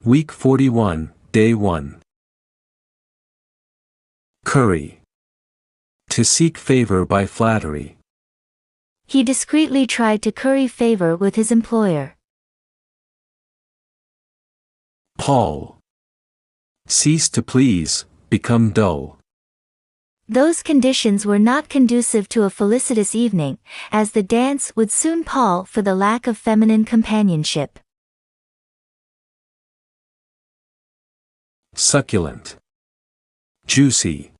Week 41, Day 1. Curry. To seek favor by flattery. He discreetly tried to curry favor with his employer. Paul. Cease to please, become dull. Those conditions were not conducive to a felicitous evening, as the dance would soon pall for the lack of feminine companionship. Succulent. Juicy.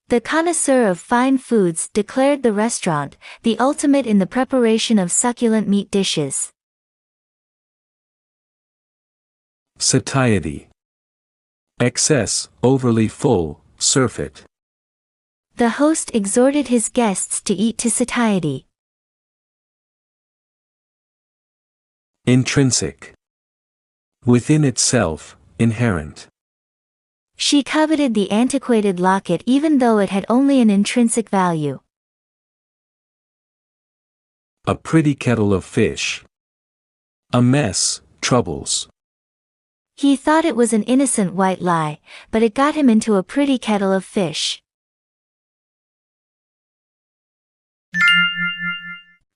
The connoisseur of fine foods declared the restaurant the ultimate in the preparation of succulent meat dishes. Satiety. Excess, overly full, surfeit. The host exhorted his guests to eat to satiety. Intrinsic. Within itself, inherent. She coveted the antiquated locket even though it had only an intrinsic value. A pretty kettle of fish. A mess, troubles. He thought it was an innocent white lie, but it got him into a pretty kettle of fish.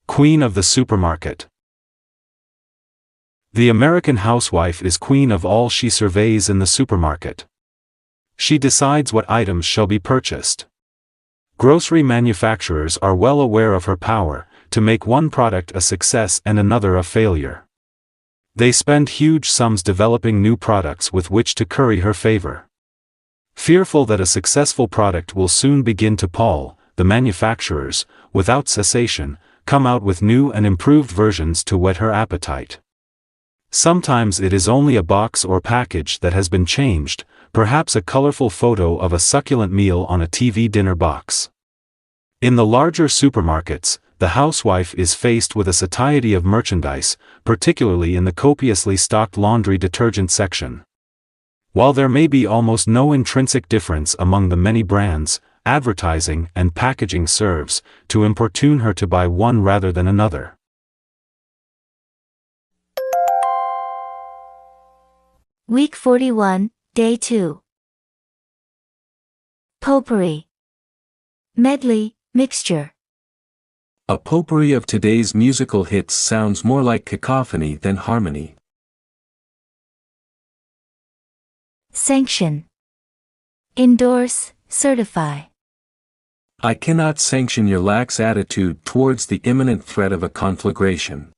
Queen of the supermarket. The American housewife is queen of all she surveys in the supermarket. She decides what items shall be purchased. Grocery manufacturers are well aware of her power to make one product a success and another a failure. They spend huge sums developing new products with which to curry her favor. Fearful that a successful product will soon begin to pall, the manufacturers, without cessation, come out with new and improved versions to whet her appetite. Sometimes it is only a box or package that has been changed, perhaps a colorful photo of a succulent meal on a TV dinner box. In the larger supermarkets, the housewife is faced with a satiety of merchandise, particularly in the copiously stocked laundry detergent section. While there may be almost no intrinsic difference among the many brands, advertising and packaging serves to importune her to buy one rather than another. Week 41, Day 2. Potpourri. Medley, mixture. A potpourri of today's musical hits sounds more like cacophony than harmony. Sanction. Endorse, certify. I cannot sanction your lax attitude towards the imminent threat of a conflagration.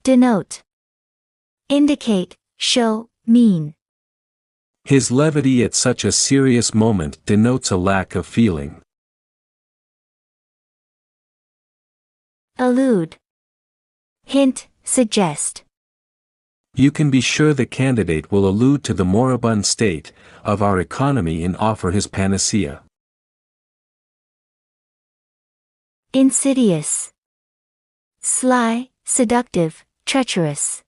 Denote. Indicate, show, mean. His levity at such a serious moment denotes a lack of feeling. Allude. Hint, suggest. You can be sure the candidate will allude to the moribund state of our economy and offer his panacea. Insidious. Sly, seductive, treacherous.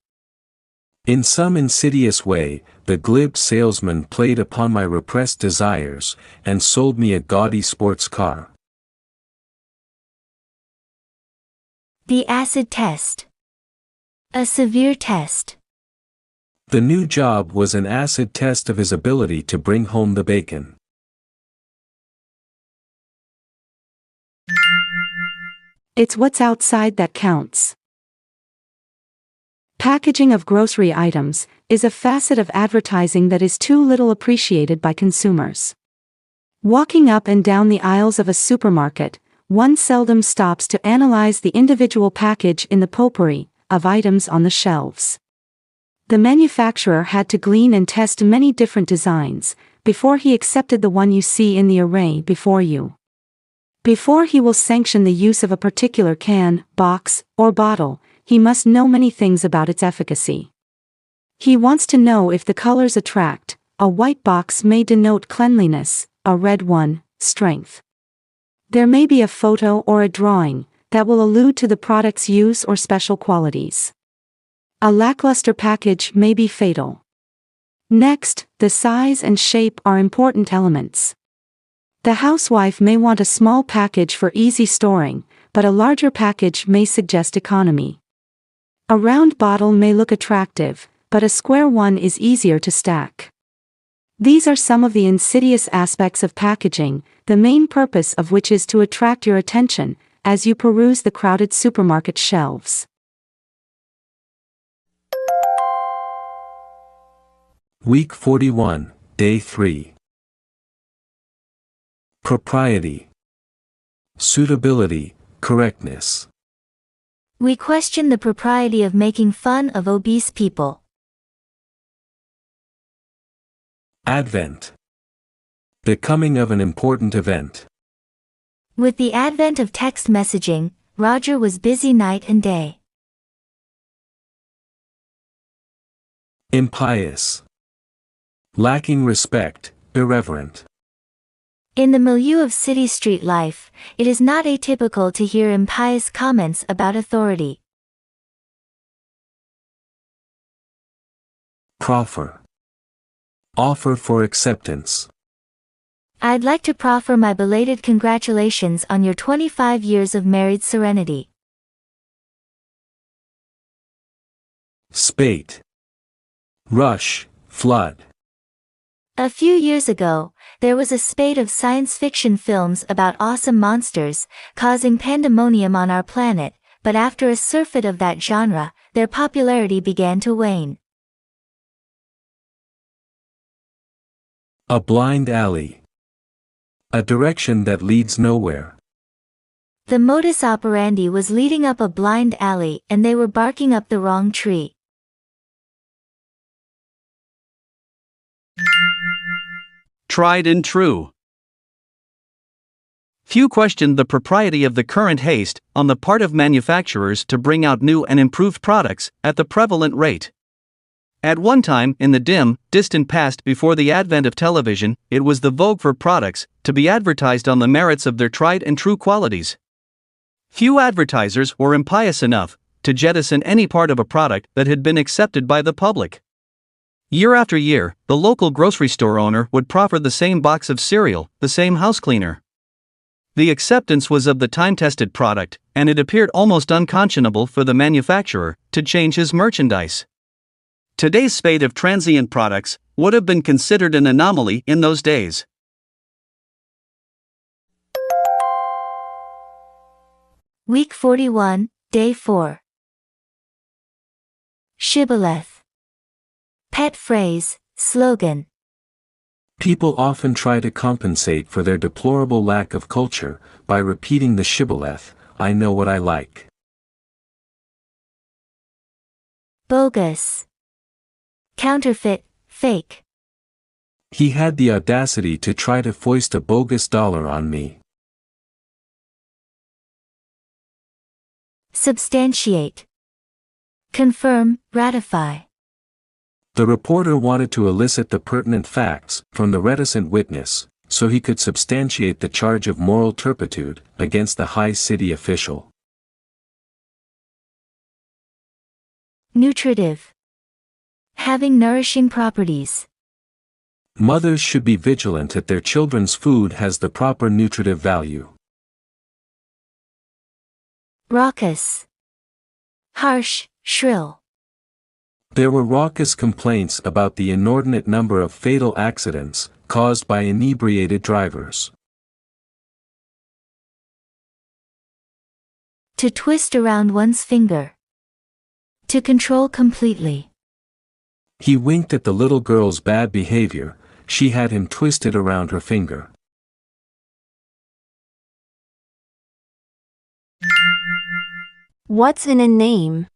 In some insidious way, the glib salesman played upon my repressed desires and sold me a gaudy sports car. The acid test. A severe test. The new job was an acid test of his ability to bring home the bacon. It's what's outside that counts. Packaging of grocery items is a facet of advertising that is too little appreciated by consumers. Walking up and down the aisles of a supermarket, one seldom stops to analyze the individual package in the potpourri of items on the shelves. The manufacturer had to glean and test many different designs before he accepted the one you see in the array before you. Before he will sanction the use of a particular can, box, or bottle, he must know many things about its efficacy. He wants to know if the colors attract. A white box may denote cleanliness, a red one, strength. There may be a photo or a drawing that will allude to the product's use or special qualities. A lackluster package may be fatal. Next, the size and shape are important elements. The housewife may want a small package for easy storing, but a larger package may suggest economy. A round bottle may look attractive, but a square one is easier to stack. These are some of the insidious aspects of packaging, the main purpose of which is to attract your attention as you peruse the crowded supermarket shelves. Week 41, Day 3. Propriety. Suitability, correctness. We question the propriety of making fun of obese people. Advent. The coming of an important event. With the advent of text messaging, Roger was busy night and day. Impious. Lacking respect, irreverent. In the milieu of city street life, it is not atypical to hear impious comments about authority. Proffer. Offer for acceptance. I'd like to proffer my belated congratulations on your 25 years of married serenity. Spate. Rush, flood. A few years ago, there was a spate of science fiction films about awesome monsters, causing pandemonium on our planet, but after a surfeit of that genre, their popularity began to wane. A blind alley. A direction that leads nowhere. The modus operandi was leading up a blind alley and they were barking up the wrong tree. Tried and true. Few questioned the propriety of the current haste on the part of manufacturers to bring out new and improved products at the prevalent rate. At one time, in the dim, distant past before the advent of television, it was the vogue for products to be advertised on the merits of their tried and true qualities. Few advertisers were impious enough to jettison any part of a product that had been accepted by the public. Year after year, the local grocery store owner would proffer the same box of cereal, the same house cleaner. The acceptance was of the time-tested product, and it appeared almost unconscionable for the manufacturer to change his merchandise. Today's spate of transient products would have been considered an anomaly in those days. Week 41, Day 4. Shibboleth. Pet phrase, slogan. People often try to compensate for their deplorable lack of culture by repeating the shibboleth, "I know what I like." Bogus. Counterfeit, fake. He had the audacity to try to foist a bogus dollar on me. Substantiate. Confirm, ratify. The reporter wanted to elicit the pertinent facts from the reticent witness, so he could substantiate the charge of moral turpitude against the high city official. Nutritive. Having nourishing properties. Mothers should be vigilant that their children's food has the proper nutritive value. Raucous. Harsh, shrill. There were raucous complaints about the inordinate number of fatal accidents caused by inebriated drivers. To twist around one's finger. To control completely. He winked at the little girl's bad behavior. She had him twisted around her finger. What's in a name?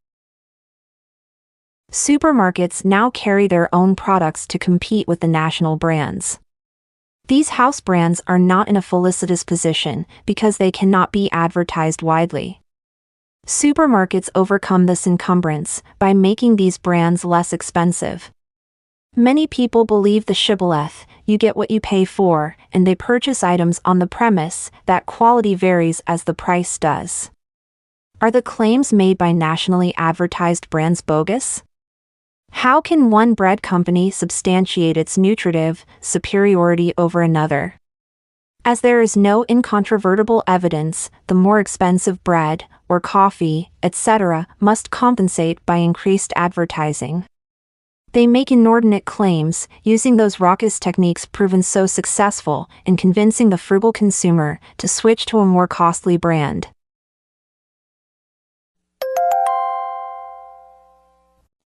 Supermarkets now carry their own products to compete with the national brands. These house brands are not in a felicitous position because they cannot be advertised widely. Supermarkets overcome this encumbrance by making these brands less expensive. Many people believe the shibboleth, "You get what you pay for," and they purchase items on the premise that quality varies as the price does. Are the claims made by nationally advertised brands bogus? How can one bread company substantiate its nutritive superiority over another? As there is no incontrovertible evidence, the more expensive bread, or coffee, etc., must compensate by increased advertising. They make inordinate claims, using those raucous techniques proven so successful in convincing the frugal consumer to switch to a more costly brand.